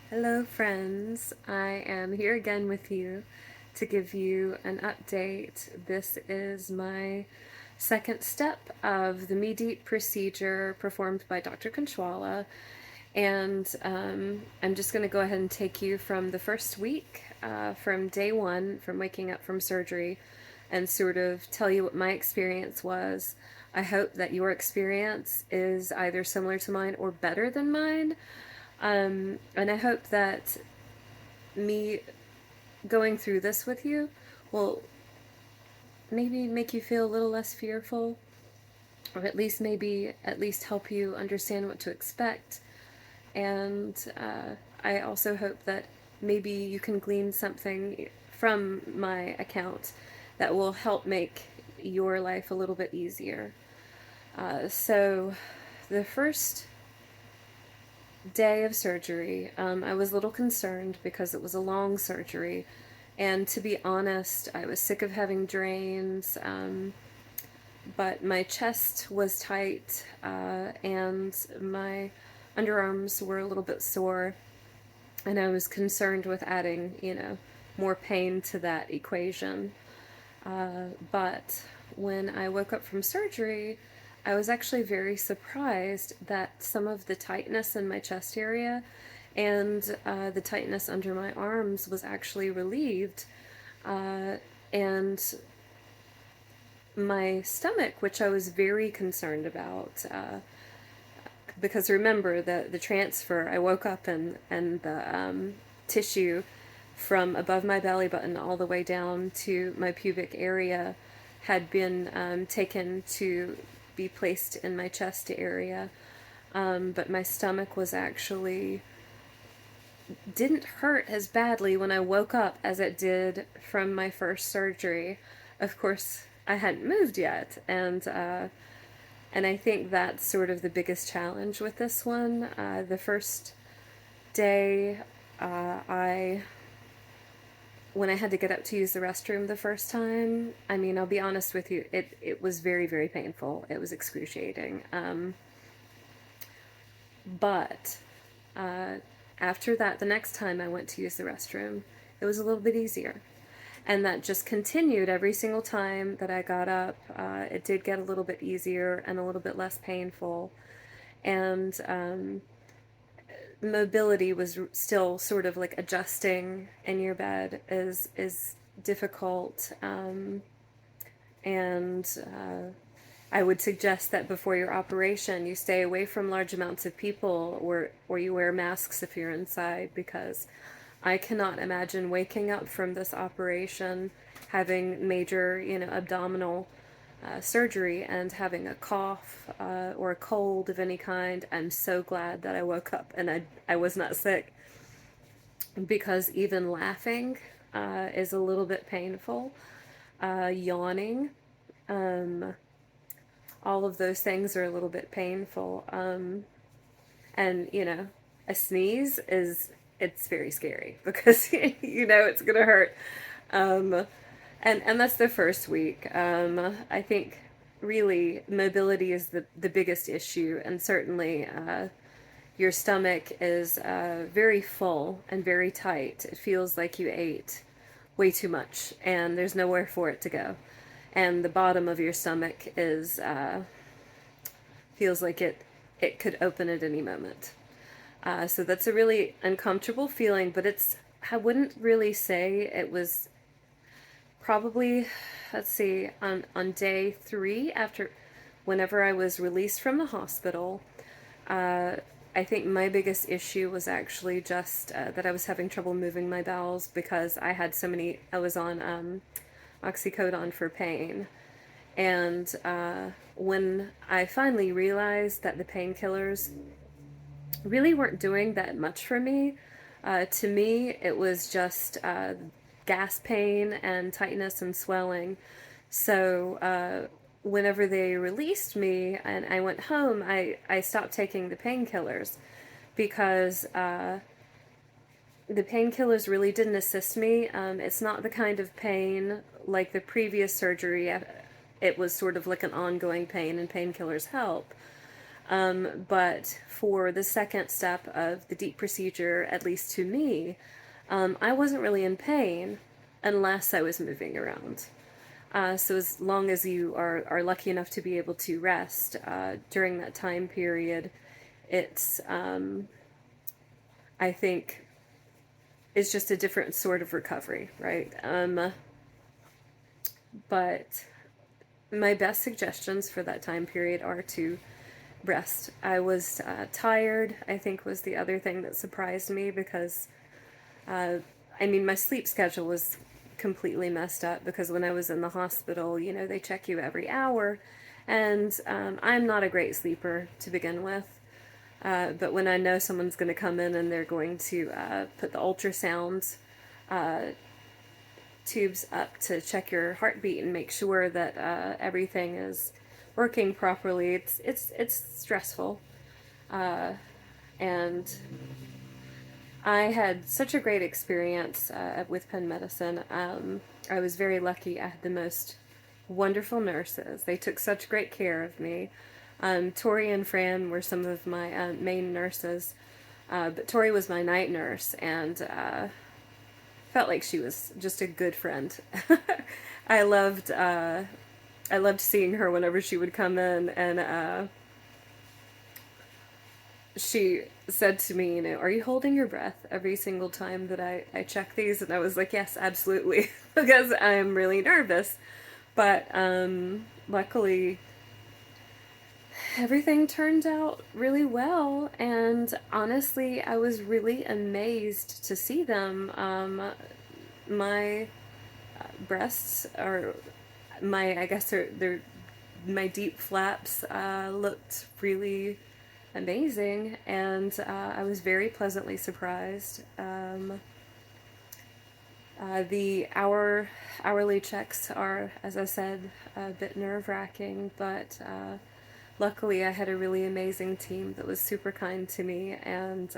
Hello, friends. I am here again with you to give you an update. This is my second step of the Mi-Diep procedure performed by Dr. Kanchwala, and I'm just going to go ahead and take you from the first week, from day one, from waking up from surgery, and sort of tell you what my experience was. I hope that your experience is either similar to mine or better than mine. And I hope that me going through this with you will maybe make you feel a little less fearful, or at least help you understand what to expect. And I also hope that maybe you can glean something from my account that will help make your life a little bit easier. So, the first day of surgery, I was a little concerned because it was a long surgery. And to be honest, I was sick of having drains, but my chest was tight, and my underarms were a little bit sore. And I was concerned with adding, more pain to that equation. But when I woke up from surgery, I was actually very surprised that some of the tightness in my chest area and the tightness under my arms was actually relieved. And my stomach, which I was very concerned about, because remember the transfer, I woke up and the tissue from above my belly button all the way down to my pubic area had been taken to be placed in my chest area. But my stomach was actually didn't hurt as badly when I woke up as it did from my first surgery. Of course, I hadn't moved yet, and I think that's sort of the biggest challenge with this one. The first day, I when I had to get up to use the restroom the first time, I mean, I'll be honest with you, it was very, very painful. It was excruciating. But after that, the next time I went to use the restroom, it was a little bit easier. And that just continued every single time that I got up. It did get a little bit easier and a little bit less painful. And mobility was still sort of like adjusting in your bed is difficult. And I would suggest that before your operation, you stay away from large amounts of people, or you wear masks if you're inside, because I cannot imagine waking up from this operation having major, abdominal surgery and having a cough or a cold of any kind. I'm so glad that I woke up and I was not sick, because even laughing is a little bit painful. Yawning, all of those things are a little bit painful. And a sneeze it's very scary because it's gonna hurt. Um, and that's the first week. I think really mobility is the biggest issue, and certainly your stomach is very full and very tight. It feels like you ate way too much, and there's nowhere for it to go. And the bottom of your stomach is feels like it could open at any moment. So that's a really uncomfortable feeling, but I wouldn't really say it was probably, let's see, on day 3 after, whenever I was released from the hospital. I think my biggest issue was actually just that I was having trouble moving my bowels because I was on oxycodone for pain. And when I finally realized that the painkillers really weren't doing that much for me, to me it was just gas pain and tightness and swelling. So whenever they released me and I went home, I stopped taking the painkillers because the painkillers really didn't assist me. It's not the kind of pain like the previous surgery. It was sort of like an ongoing pain, and painkillers help. But for the second step of the DIEP procedure, at least to me, I wasn't really in pain unless I was moving around. So as long as you are lucky enough to be able to rest during that time period, it's, I think, it's just a different sort of recovery, right? But my best suggestions for that time period are to rest. I was tired, I think was the other thing that surprised me because, I mean, my sleep schedule was completely messed up because when I was in the hospital, you know, they check you every hour, and I'm not a great sleeper to begin with. But when I know someone's going to come in and they're going to put the ultrasound tubes up to check your heartbeat and make sure that everything is working properly, it's stressful. And I had such a great experience with Penn Medicine. I was very lucky. I had the most wonderful nurses. They took such great care of me. Tori and Fran were some of my main nurses, but Tori was my night nurse, and felt like she was just a good friend. I loved I loved seeing her whenever she would come in, and she said to me, you know, are you holding your breath every single time that I check these? And I was like, yes, absolutely, because I'm really nervous. But luckily, everything turned out really well, and honestly, I was really amazed to see them. My breasts are my I guess they're my deep flaps looked really amazing, and I was very pleasantly surprised. The hourly checks are, as I said, a bit nerve-wracking, but luckily I had a really amazing team that was super kind to me, and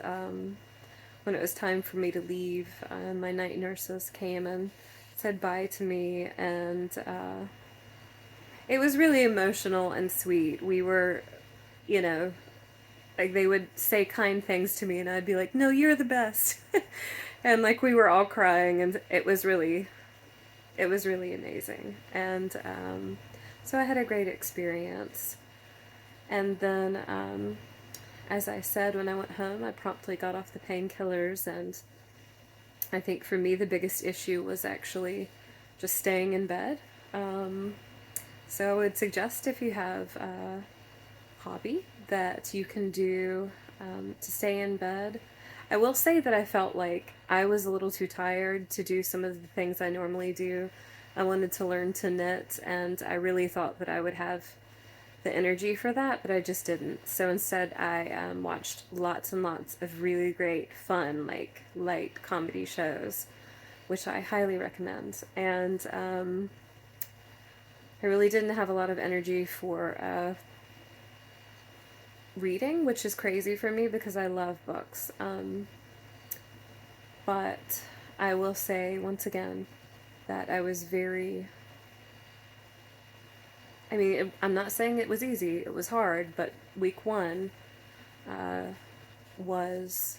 when it was time for me to leave, my night nurses came and said bye to me, and it was really emotional and sweet. We were, you know, like they would say kind things to me, and I'd be like, no, you're the best. And like we were all crying, and it was really amazing. And so I had a great experience. And then, as I said, when I went home, I promptly got off the painkillers, and I think for me the biggest issue was actually just staying in bed. So I would suggest, if you have a hobby that you can do to stay in bed. I will say that I felt like I was a little too tired to do some of the things I normally do. I wanted to learn to knit, and I really thought that I would have the energy for that, but I just didn't. So instead, I watched lots and lots of really great, fun, like light comedy shows, which I highly recommend. And I really didn't have a lot of energy for reading, which is crazy for me because I love books. But I will say once again that I was very, I mean, I'm not saying it was easy, it was hard, but week one was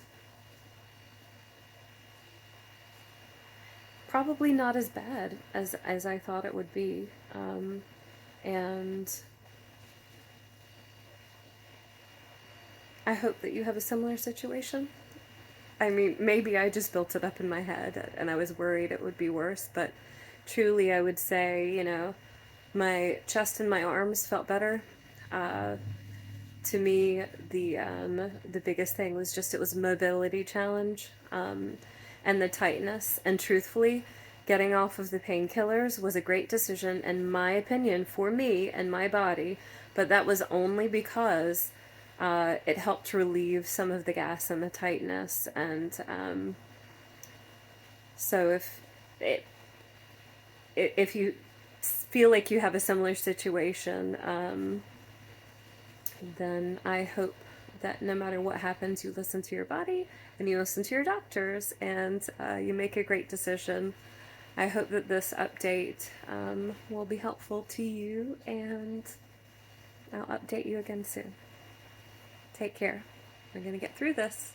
probably not as bad as I thought it would be. And I hope that you have a similar situation. I mean, maybe I just built it up in my head and I was worried it would be worse, but truly I would say, you know, my chest and my arms felt better. To me, the biggest thing was just it was a mobility challenge, and the tightness. And truthfully, getting off of the painkillers was a great decision, in my opinion, for me and my body. But that was only because it helped relieve some of the gas and the tightness. And so if you feel like you have a similar situation, then I hope that no matter what happens, you listen to your body and you listen to your doctors, and you make a great decision. I hope that this update will be helpful to you, and I'll update you again soon. Take care. We're going to get through this.